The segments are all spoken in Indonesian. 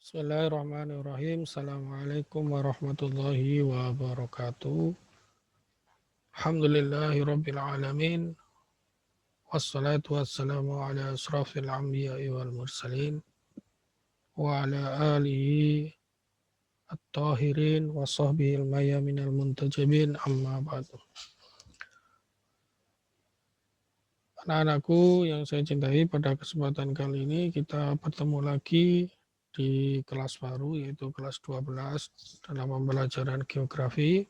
Bismillahirrahmanirrahim. Assalamualaikum warahmatullahi wabarakatuh. Alhamdulillahi rabbil alamin. Wassalatu wassalamu ala asrafil anbiya'i wal mursalin. Wa ala alihi at-tahirin wa sahbihi al-mayyaminal muntajibin amma ba'du. Anak-anakku yang saya cintai, pada kesempatan kali ini kita bertemu lagi di kelas baru, yaitu kelas 12 dalam pembelajaran geografi.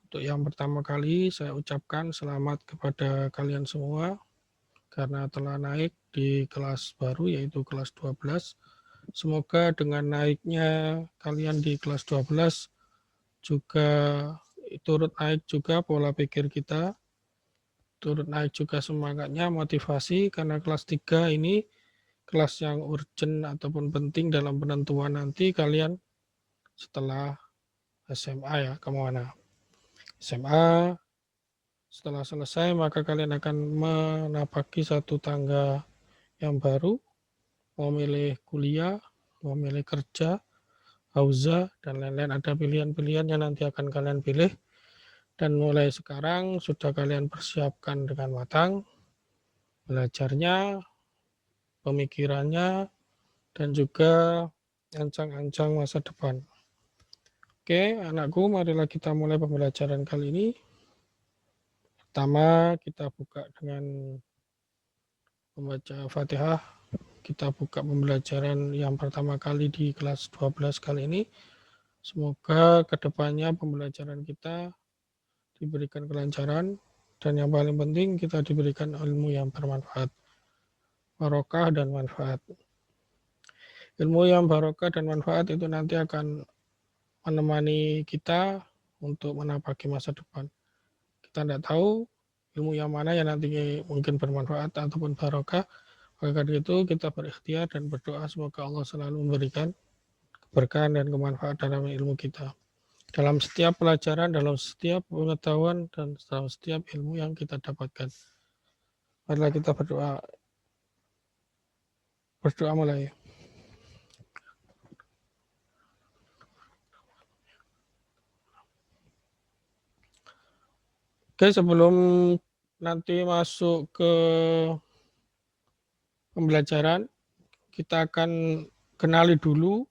Untuk yang pertama kali saya ucapkan selamat kepada kalian semua karena telah naik di kelas baru, yaitu kelas 12. Semoga dengan naiknya kalian di kelas 12 juga turut naik juga pola pikir kita, turut naik juga semangatnya, motivasi, karena kelas 3 ini kelas yang urgent ataupun penting dalam penentuan nanti kalian setelah SMA ya, kemana. SMA setelah selesai maka kalian akan menapaki satu tangga yang baru, mau milih kuliah, mau milih kerja, hauza, dan lain-lain. Ada pilihan-pilihan yang nanti akan kalian pilih, dan mulai sekarang sudah kalian persiapkan dengan matang belajarnya, pemikirannya, dan juga ancang-ancang masa depan. Oke, anakku, marilah kita mulai pembelajaran kali ini. Pertama, kita buka dengan membaca Fatihah. Kita buka pembelajaran yang pertama kali di kelas 12 kali ini. Semoga kedepannya pembelajaran kita diberikan kelancaran, dan yang paling penting kita diberikan ilmu yang bermanfaat, barokah dan manfaat. Ilmu yang barokah dan manfaat itu nanti akan menemani kita untuk menapaki masa depan. Kita tidak tahu ilmu yang mana yang nanti mungkin bermanfaat ataupun barokah. Maka dari itu kita berikhtiar dan berdoa semoga Allah selalu memberikan keberkahan dan kemanfaatan dalam ilmu kita, dalam setiap pelajaran, dalam setiap pengetahuan, dan dalam setiap ilmu yang kita dapatkan. Marilah kita berdoa. Berdoa mulai. Oke, sebelum nanti masuk ke pembelajaran, kita akan kenali dulu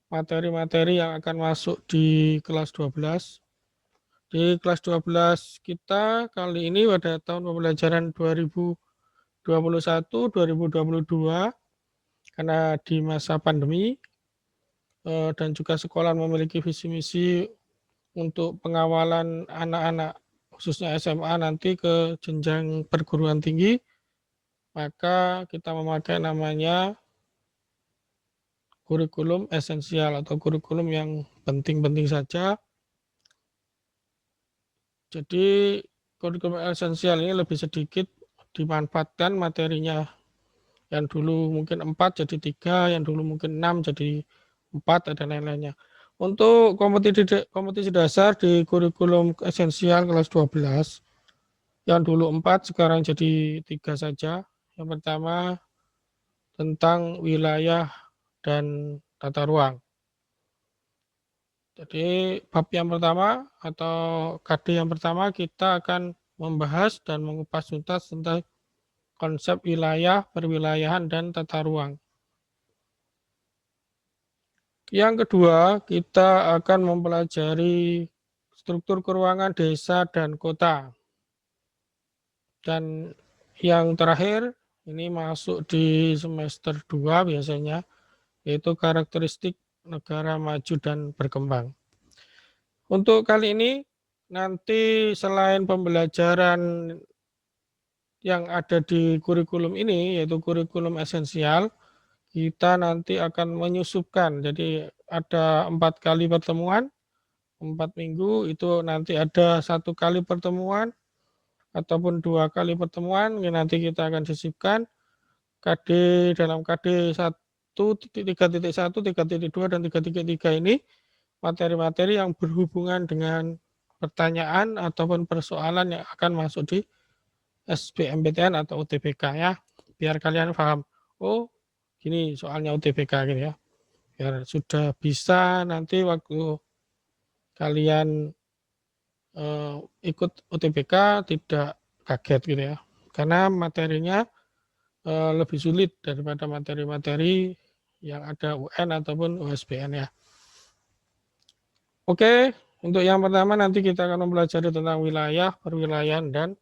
materi-materi yang akan masuk di kelas 12. Di kelas 12 kita kali ini pada tahun pembelajaran 2021-2022, karena di masa pandemi dan juga sekolah memiliki visi misi untuk pengawalan anak-anak khususnya SMA nanti ke jenjang perguruan tinggi, maka kita memakai namanya kurikulum esensial atau kurikulum yang penting-penting saja. Jadi kurikulum esensial ini lebih sedikit dimanfaatkan materinya. Yang dulu mungkin 4 jadi 3, yang dulu mungkin 6 jadi 4, dan lain-lainnya. Untuk kompetisi dasar di kurikulum esensial kelas 12, yang dulu 4 sekarang jadi 3 saja. Yang pertama tentang wilayah dan tata ruang. Jadi bab yang pertama atau KD yang pertama kita akan membahas dan mengupas tuntas tentang konsep wilayah, perwilayahan, dan tata ruang. Yang kedua, kita akan mempelajari struktur keuangan desa dan kota. Dan yang terakhir, ini masuk di semester 2 biasanya, yaitu karakteristik negara maju dan berkembang. Untuk kali ini, nanti selain pembelajaran yang ada di kurikulum ini, yaitu kurikulum esensial, kita nanti akan menyusupkan. Jadi ada 4 kali pertemuan, 4 minggu, itu nanti ada 1 kali pertemuan ataupun 2 kali pertemuan. Nanti kita akan sisipkan KD dalam KD 1, 3.1, 3.2, dan 3.3 ini materi-materi yang berhubungan dengan pertanyaan ataupun persoalan yang akan masuk di SBMPTN atau UTBK ya, biar kalian paham. Oh, gini soalnya UTBK gitu ya. biar sudah bisa nanti waktu kalian ikut UTBK tidak kaget gitu ya, karena materinya lebih sulit daripada materi-materi yang ada UN ataupun USBN ya. Oke, untuk yang pertama nanti kita akan mempelajari tentang wilayah, perwilayahan, dan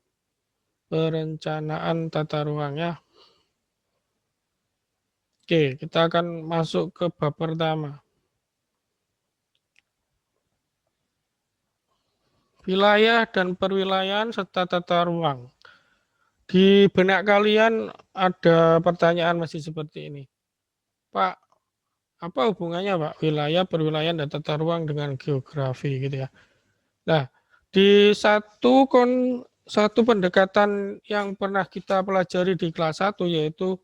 perencanaan tata ruangnya. Oke, kita akan masuk ke bab pertama. Wilayah dan perwilayahan serta tata ruang. Di benak kalian ada pertanyaan masih seperti ini. Pak, apa hubungannya Pak wilayah, perwilayahan, dan tata ruang dengan geografi gitu ya. Nah, di satu pendekatan yang pernah kita pelajari di kelas 1 yaitu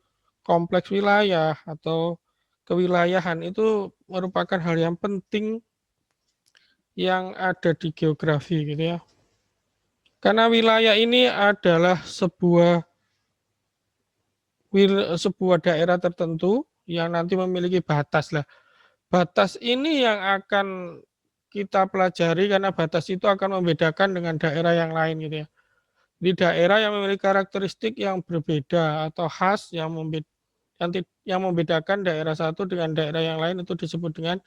kompleks wilayah atau kewilayahan itu merupakan hal yang penting yang ada di geografi gitu ya. Karena wilayah ini adalah sebuah daerah tertentu yang nanti memiliki batas lah. Batas ini yang akan kita pelajari karena batas itu akan membedakan dengan daerah yang lain gitu ya. Di daerah yang memiliki karakteristik yang berbeda atau khas yang membedakan daerah satu dengan daerah yang lain itu disebut dengan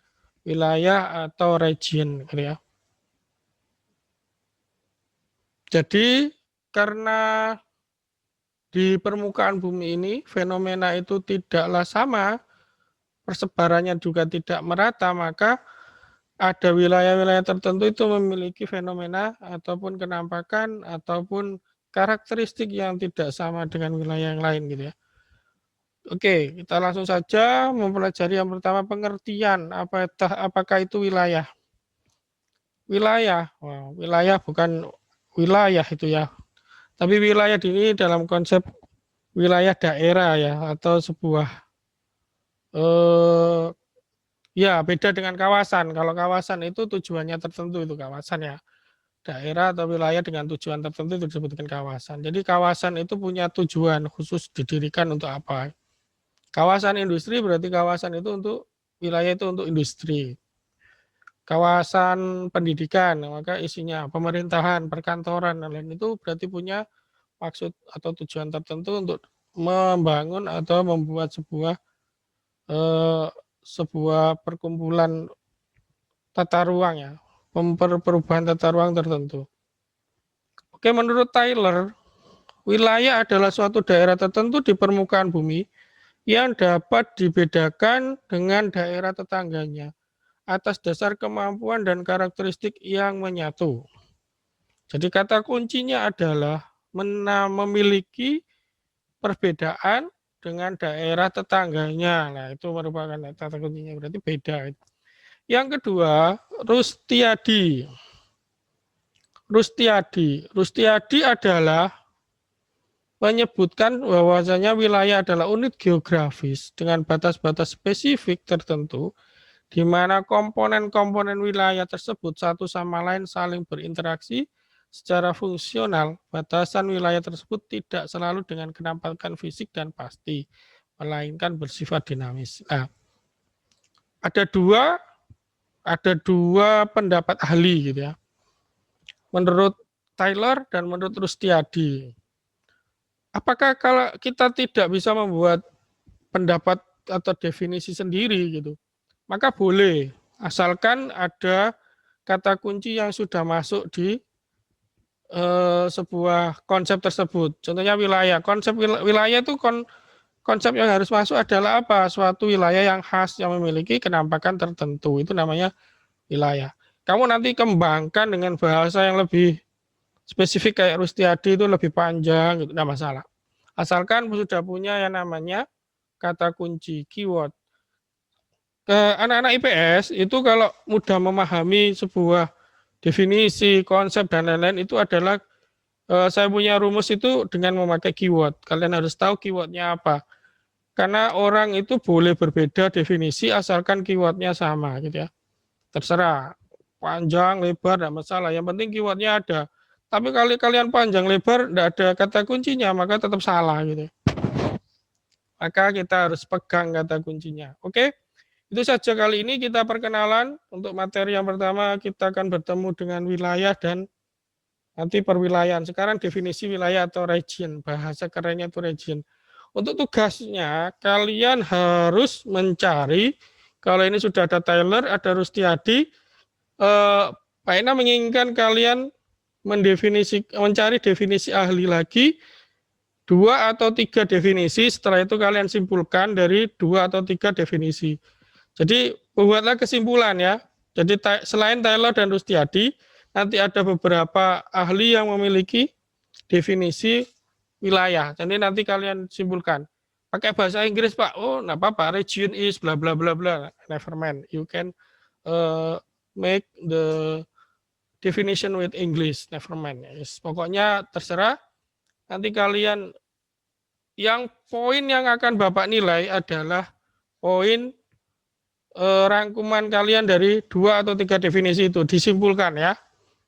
wilayah atau region gitu ya. Jadi karena di permukaan bumi ini fenomena itu tidaklah sama, persebarannya juga tidak merata, maka ada wilayah-wilayah tertentu itu memiliki fenomena ataupun kenampakan ataupun karakteristik yang tidak sama dengan wilayah yang lain gitu ya. Oke, kita langsung saja mempelajari yang pertama pengertian apakah itu wilayah. Wilayah, wilayah bukan wilayah itu ya. Tapi wilayah ini dalam konsep wilayah daerah ya atau sebuah ya beda dengan kawasan. Kalau kawasan itu tujuannya tertentu itu kawasan ya. Daerah atau wilayah dengan tujuan tertentu itu disebut dengan kawasan. Jadi kawasan itu punya tujuan khusus didirikan untuk apa. Kawasan industri berarti kawasan itu untuk wilayah itu untuk industri. Kawasan pendidikan, maka isinya pemerintahan, perkantoran, dan lain itu berarti punya maksud atau tujuan tertentu untuk membangun atau membuat sebuah perkumpulan tata ruang ya, perubahan tata ruang tertentu. Oke, menurut Taylor, wilayah adalah suatu daerah tertentu di permukaan bumi yang dapat dibedakan dengan daerah tetangganya atas dasar kemampuan dan karakteristik yang menyatu. Jadi kata kuncinya adalah memiliki perbedaan dengan daerah tetangganya. Nah, itu merupakan kata kuncinya, berarti beda. Yang kedua, Rustiadi. Rustiadi adalah menyebutkan bahwasanya wilayah adalah unit geografis dengan batas-batas spesifik tertentu di mana komponen-komponen wilayah tersebut satu sama lain saling berinteraksi secara fungsional. Batasan wilayah tersebut tidak selalu dengan kenampakan fisik dan pasti, melainkan bersifat dinamis. Nah, ada dua pendapat ahli gitu ya. Menurut Taylor dan menurut Rustiadi. Apakah kalau kita tidak bisa membuat pendapat atau definisi sendiri gitu, maka boleh, asalkan ada kata kunci yang sudah masuk di sebuah konsep tersebut. Contohnya wilayah. Konsep wilayah itu konsep yang harus masuk adalah apa? Suatu wilayah yang khas yang memiliki kenampakan tertentu. Itu namanya wilayah. Kamu nanti kembangkan dengan bahasa yang lebih spesifik kayak Rustiadi itu lebih panjang, gitu, tidak masalah. Asalkan sudah punya yang namanya kata kunci, keyword. Anak-anak IPS itu kalau mudah memahami sebuah definisi, konsep, dan lain-lain itu adalah saya punya rumus itu dengan memakai keyword. Kalian harus tahu keywordnya apa. Karena orang itu boleh berbeda definisi asalkan keywordnya sama gitu ya. Terserah, panjang, lebar, tidak masalah. Yang penting keywordnya ada. Tapi kalau kalian panjang, lebar, tidak ada kata kuncinya, maka tetap salah gitu. Maka kita harus pegang kata kuncinya. Oke? Itu saja kali ini kita perkenalan. Untuk materi yang pertama kita akan bertemu dengan wilayah dan nanti perwilayahan. Sekarang definisi wilayah atau region. Bahasa kerennya itu region. Untuk tugasnya kalian harus mencari, kalau ini sudah ada Tyler, ada Rustiadi, Pak Ena menginginkan kalian mencari definisi ahli lagi, 2 atau 3 definisi, setelah itu kalian simpulkan dari 2 atau 3 definisi. Jadi buatlah kesimpulan ya. Jadi selain Taylor dan Rustiadi, nanti ada beberapa ahli yang memiliki definisi wilayah. Jadi nanti kalian simpulkan. Pakai bahasa Inggris Pak, oh enggak apa-apa, region is bla bla bla bla, never mind. You can make the definition with English, never mind. Yes. Pokoknya terserah. Nanti kalian yang poin yang akan Bapak nilai adalah poin rangkuman kalian dari 2 atau 3 definisi itu. Disimpulkan ya.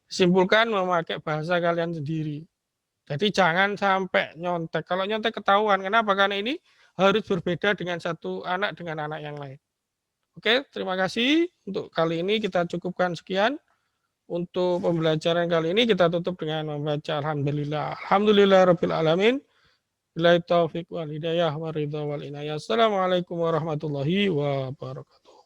Simpulkan memakai bahasa kalian sendiri. Jadi jangan sampai nyontek. Kalau nyontek ketahuan. Kenapa? Karena ini harus berbeda dengan satu anak dengan anak yang lain. Oke, terima kasih. Untuk kali ini kita cukupkan sekian. Untuk pembelajaran kali ini kita tutup dengan membaca Alhamdulillah. Alhamdulillah Rabbil Alamin. Billahi taufiq wal hidayah wa ridha wal inayah. Assalamualaikum warahmatullahi wabarakatuh.